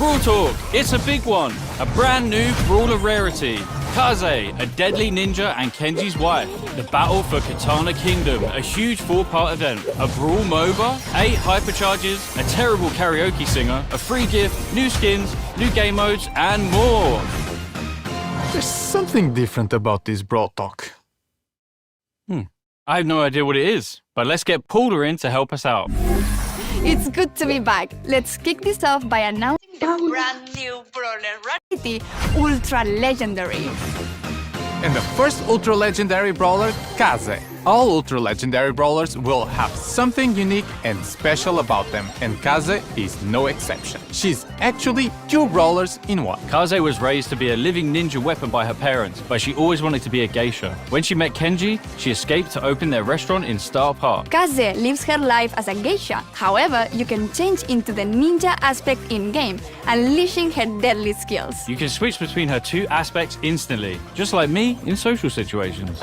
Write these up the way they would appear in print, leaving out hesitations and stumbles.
Brawl Talk, it's a big one. A brand new brawler rarity. Kaze, a deadly ninja and Kenji's wife. The battle for Katana Kingdom, a huge 4-part event. A brawl MOBA, 8 hypercharges, a terrible karaoke singer, a free gift, new skins, new game modes, and more. There's something different about this Brawl Talk. I have no idea what it is, but let's get Paula in to help us out. It's good to be back. Let's kick this off by announcing the brand new brawler rarity, Ultra Legendary. And the first Ultra Legendary Brawler, Kaze. All Ultra Legendary Brawlers will have something unique and special about them, and Kaze is no exception. She's actually 2 brawlers in one. Kaze was raised to be a living ninja weapon by her parents, but she always wanted to be a geisha. When she met Kenji, she escaped to open their restaurant in Star Park. Kaze lives her life as a geisha. However, you can change into the ninja aspect in-game, unleashing her deadly skills. You can switch between her 2 aspects instantly, just like me in social situations.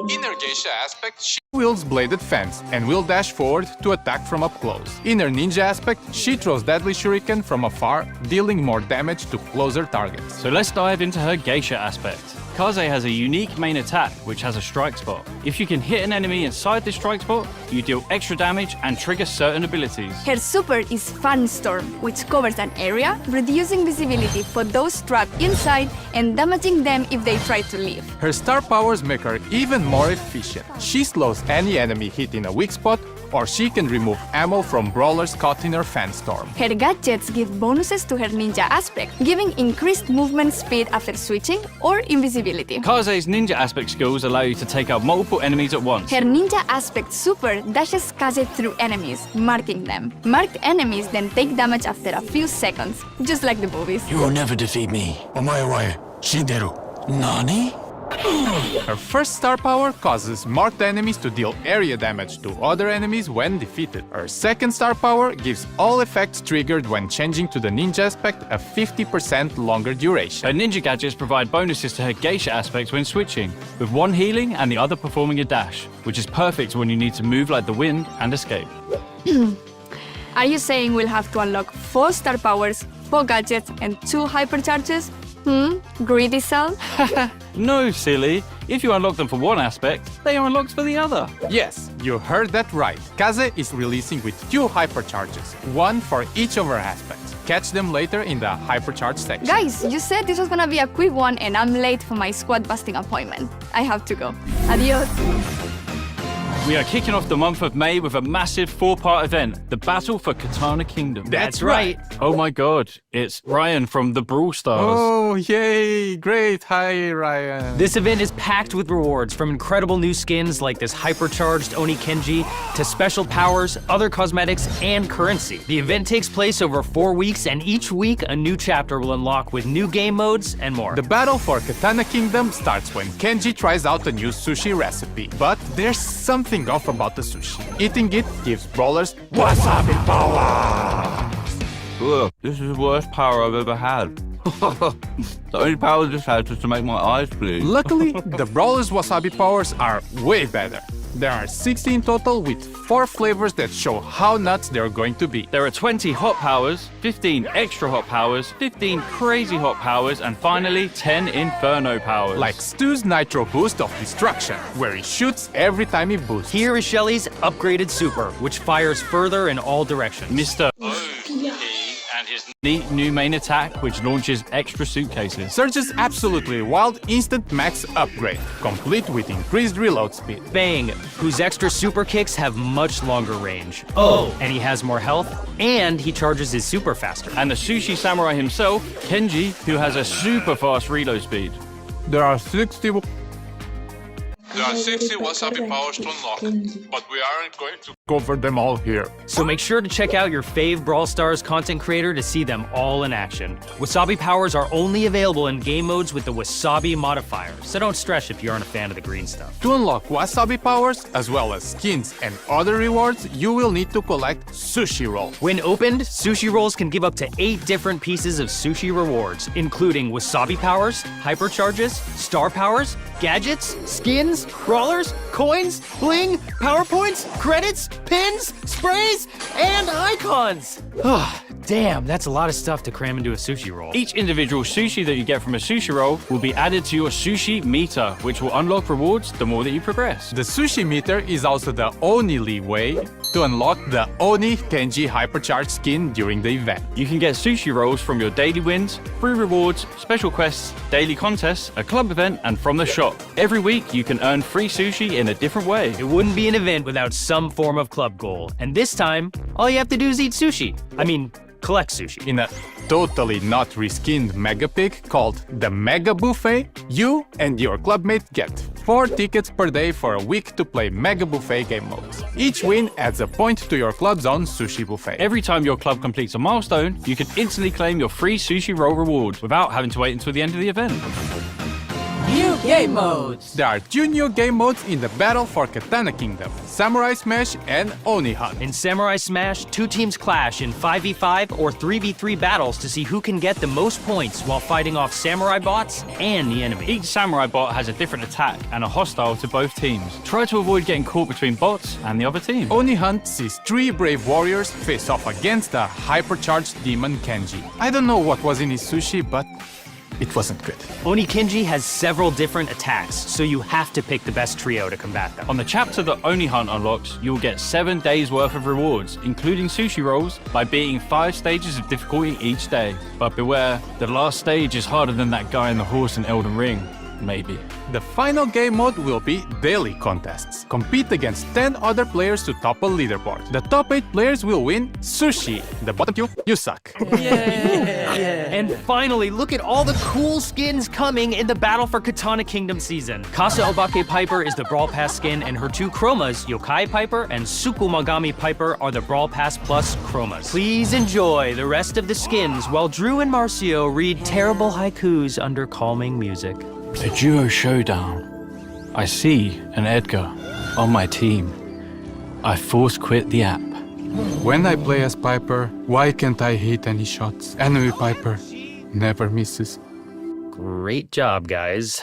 In her geisha aspect, she wields bladed fans and will dash forward to attack from up close. In her ninja aspect, she throws deadly shuriken from afar, dealing more damage to closer targets. So let's dive into her geisha aspect. Kaze has a unique main attack, which has a strike spot. If you can hit an enemy inside this strike spot, you deal extra damage and trigger certain abilities. Her super is Fan Storm, which covers an area, reducing visibility for those trapped inside and damaging them if they try to leave. Her star powers make her even more efficient. She slows any enemy hit in a weak spot, or she can remove ammo from brawlers caught in her fan storm. Her gadgets give bonuses to her ninja aspect, giving increased movement speed after switching or invisibility. Kaze's ninja aspect skills allow you to take out multiple enemies at once. Her ninja aspect super dashes Kaze through enemies, marking them. Marked enemies then take damage after a few seconds, just like the movies. You will never defeat me. Omae wa shinderu. Nani? Her first star power causes marked enemies to deal area damage to other enemies when defeated. Her second star power gives all effects triggered when changing to the ninja aspect a 50% longer duration. Her ninja gadgets provide bonuses to her geisha aspect when switching, with one healing and the other performing a dash, which is perfect when you need to move like the wind and escape. Are you saying we'll have to unlock 4 star powers, 4 gadgets, and 2 hypercharges? Greedy Cell? No, silly. If you unlock them for one aspect, they are unlocked for the other. Yes, you heard that right. Kaze is releasing with 2 hypercharges, 1 for each of her aspects. Catch them later in the hypercharge section. Guys, you said this was gonna be a quick one and I'm late for my squad busting appointment. I have to go. Adios. We are kicking off the month of May with a massive 4-part event, the Battle for Katana Kingdom. That's right. Oh my god, it's Ryan from the Brawl Stars. Oh, yay! Great. Hi, Ryan. This event is packed with rewards, from incredible new skins like this hypercharged Oni Kenji to special powers, other cosmetics, and currency. The event takes place over 4 weeks, and each week a new chapter will unlock with new game modes and more. The battle for Katana Kingdom starts when Kenji tries out a new sushi recipe. But there's something off about the sushi. Eating it gives brawlers wasabi power! Ugh, this is the worst power I've ever had. The only power this has is to make my eyes bleed. Luckily, the brawlers' wasabi powers are way better. There are 16 total with 4 flavors that show how nuts they're going to be. There are 20 hot powers, 15 extra hot powers, 15 crazy hot powers, and finally 10 inferno powers. Like Stu's Nitro Boost of Destruction, where he shoots every time he boosts. Here is Shelly's upgraded super, which fires further in all directions. Mr. OP and his neat new main attack, which launches extra suitcases. Surge's absolutely wild instant max upgrade, complete with increased reload speed. Bang, whose extra super kicks have much longer range. Oh, and he has more health, and he charges his super faster. And the sushi samurai himself, Kenji, who has a super fast reload speed. There are 60 wasabi powers to unlock, but we aren't going to cover them all here. So make sure to check out your fave Brawl Stars content creator to see them all in action. Wasabi powers are only available in game modes with the Wasabi modifier, so don't stress if you aren't a fan of the green stuff. To unlock wasabi powers, as well as skins and other rewards, you will need to collect sushi rolls. When opened, sushi rolls can give up to 8 different pieces of sushi rewards, including wasabi powers, hypercharges, star powers, gadgets, skins, brawlers, coins, bling, power points, credits, pins, sprays, and icons. Damn, that's a lot of stuff to cram into a sushi roll. Each individual sushi that you get from a sushi roll will be added to your sushi meter, which will unlock rewards the more that you progress. The sushi meter is also the only way to unlock the Oni Kenji hypercharged skin during the event. You can get sushi rolls from your daily wins, free rewards, special quests, daily contests, a club event, and from the shop. Every week, you can earn free sushi in a different way. It wouldn't be an event without some form of club goal. And this time, all you have to do is eat sushi. I mean, collect sushi. In a totally not reskinned mega pick called the Mega Buffet, you and your clubmate get 4 tickets per day for a week to play Mega Buffet game modes. Each win adds a point to your club's own sushi buffet. Every time your club completes a milestone, you can instantly claim your free sushi roll rewards without having to wait until the end of the event. New game modes. There are 2 new game modes in the battle for Katana Kingdom, Samurai Smash and Oni Hunt. In Samurai Smash, 2 teams clash in 5v5 or 3v3 battles to see who can get the most points while fighting off samurai bots and the enemy. Each samurai bot has a different attack and are hostile to both teams. Try to avoid getting caught between bots and the other team. Oni Hunt sees 3 brave warriors face off against a hypercharged demon Kenji. I don't know what was in his sushi, but it wasn't good. Oni Kenji has several different attacks, so you have to pick the best trio to combat them. On the chapter that Oni Hunt unlocks, you'll get 7 days worth of rewards, including sushi rolls, by beating 5 stages of difficulty each day. But beware, the last stage is harder than that guy in the horse in Elden Ring. Maybe. The final game mode will be daily contests. Compete against 10 other players to topple leaderboard. The top 8 players will win sushi. The bottom 2, you suck. And finally, look at all the cool skins coming in the Battle for Katana Kingdom season. Kasa Obake Piper is the Brawl Pass skin, and her 2 chromas, Yokai Piper and Tsukumagami Piper, are the Brawl Pass Plus chromas. Please enjoy the rest of the skins while Drew and Marcio read terrible haikus under calming music. A duo showdown. I see an Edgar on my team. I force quit the app. When I play as Piper, why can't I hit any shots? Enemy Piper never misses. Great job, guys.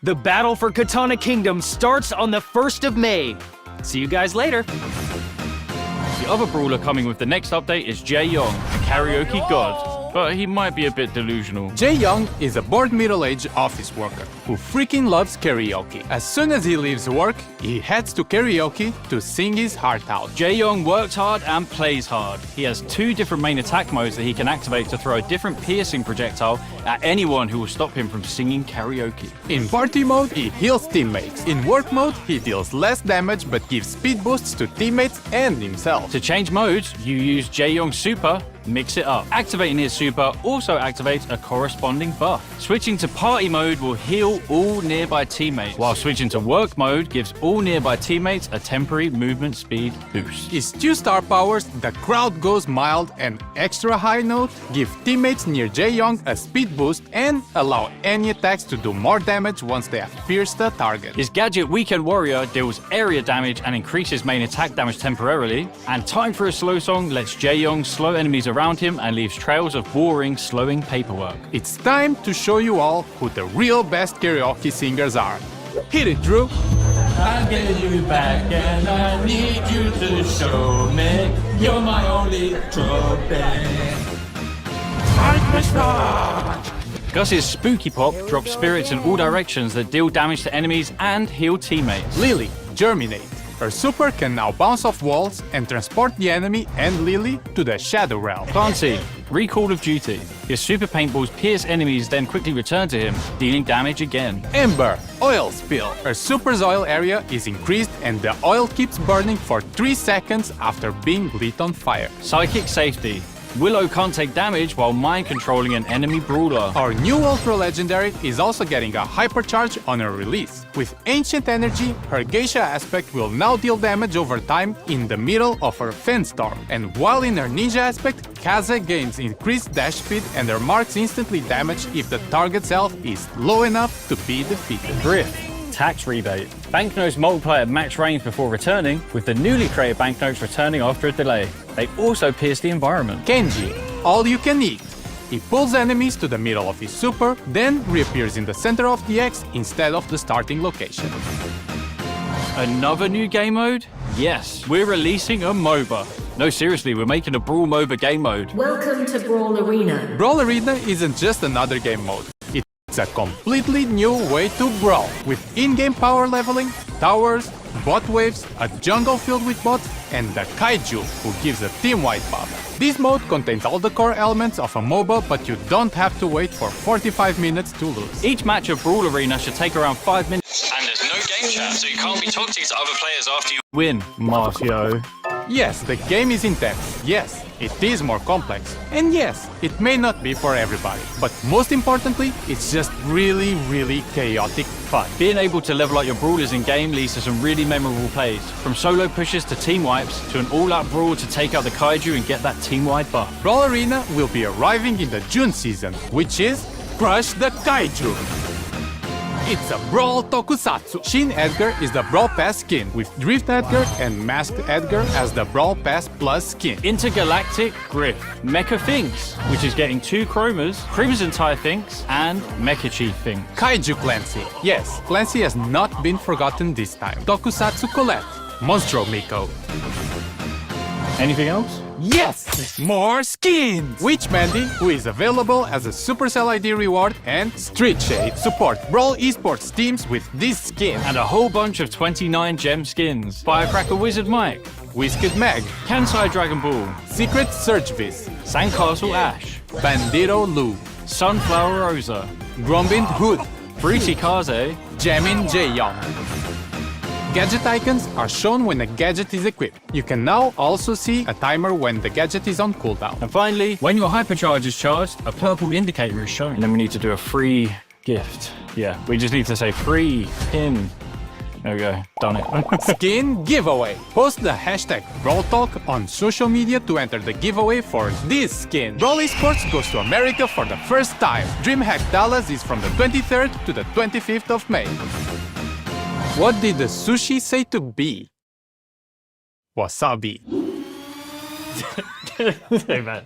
The Battle for Katana Kingdom starts on the 1st of May. See you guys later. The other brawler coming with the next update is Jae Young, a karaoke god. But he might be a bit delusional. Jae Young is a bored middle-aged office worker who freaking loves karaoke. As soon as he leaves work, he heads to karaoke to sing his heart out. Jae Young works hard and plays hard. He has 2 different main attack modes that he can activate to throw a different piercing projectile at anyone who will stop him from singing karaoke. In party mode, he heals teammates. In work mode, he deals less damage but gives speed boosts to teammates and himself. To change modes, you use Jae Young's super, mix it up. Activating his super also activates a corresponding buff. Switching to party mode will heal all nearby teammates, while switching to work mode gives all nearby teammates a temporary movement speed boost. His 2 star powers, the crowd goes mild and extra high note, give teammates near Jae Young a speed boost and allow any attacks to do more damage once they have pierced the target. His gadget Weekend Warrior deals area damage and increases main attack damage temporarily, and Time for a Slow Song lets Jae Young slow enemies around him and leaves trails of boring, slowing paperwork. It's time to show you all who the real best karaoke singers are. Hit it, Drew! I'll get you back and I need you to show me you're my only trophy. Gus's Spooky Pop drops spirits in all directions that deal damage to enemies and heal teammates. Lily, Germinate. Her super can now bounce off walls and transport the enemy and Lily to the Shadow Realm. Clancy, Recall of Duty. His super paintballs pierce enemies, then quickly return to him, dealing damage again. Ember, Oil Spill. Her super's oil area is increased and the oil keeps burning for 3 seconds after being lit on fire. Psychic Safety. Willow can't take damage while mind-controlling an enemy brawler. Our new Ultra Legendary is also getting a hypercharge on her release. With Ancient Energy, her Geisha aspect will now deal damage over time in the middle of her Fen Storm. And while in her Ninja aspect, Kaze gains increased dash speed and her marks instantly damage if the target's health is low enough to be defeated. Drift. Tax rebate. Banknotes multiply at max range before returning, with the newly created banknotes returning after a delay. They also pierce the environment. Kenji, All You Can Eat. He pulls enemies to the middle of his super, then reappears in the center of the X instead of the starting location. Another new game mode? Yes, we're releasing a MOBA. No, seriously, we're making a Brawl MOBA game mode. Welcome to Brawl Arena. Brawl Arena isn't just another game mode. It's a completely new way to brawl, with in-game power leveling, towers, bot waves, a jungle filled with bots, and the Kaiju, who gives a team-wide buff. This mode contains all the core elements of a MOBA, but you don't have to wait for 45 minutes to lose. Each match of Brawl Arena should take around 5 minutes. And there's no game chat, so you can't be toxic to other players after you win. Marcio. Yes, the game is intense. Yes, it is more complex. And yes, it may not be for everybody. But most importantly, it's just really, really chaotic fun. Being able to level up your brawlers in game leads to some really memorable plays. From solo pushes to team wipes, to an all-out brawl to take out the Kaiju and get that team-wide buff. Brawl Arena will be arriving in the June season, which is Crush the Kaiju. It's a Brawl Tokusatsu. Shin Edgar is the Brawl Pass skin, with Drift Edgar and Masked Edgar as the Brawl Pass Plus skin. Intergalactic Griff, Mecha Finks, which is getting 2 chromas, Crimson Tide Finks, and Mecha Chief Finks. Kaiju Clancy. Yes, Clancy has not been forgotten this time. Tokusatsu Colette, Monstro Miko. Anything else? Yes! More skins! Witch Mandy, who is available as a Supercell ID reward, and Street Shade. Support Brawl Esports teams with this skin. And a whole bunch of 29 gem skins. Firecracker Wizard Mike, Whisked Meg, Kansai Dragon Ball, Secret Surge Viz, Sandcastle Ash, Bandito Lu, Sunflower Rosa, Grombind Hood, Fruity Kaze, Jamin Jaeyoung. Gadget icons are shown when a gadget is equipped. You can now also see a timer when the gadget is on cooldown. and finally, when your hypercharge is charged, a purple indicator is shown. And then we need to do a free gift. Yeah, we just need to say free pin. There we go, done it. Skin giveaway. Post the hashtag BrawlTalk on social media to enter the giveaway for this skin. Brawl Esports goes to America for the first time. DreamHack Dallas is from the 23rd to the 25th of May. What did the sushi say to B? Wasabi. Hey, man.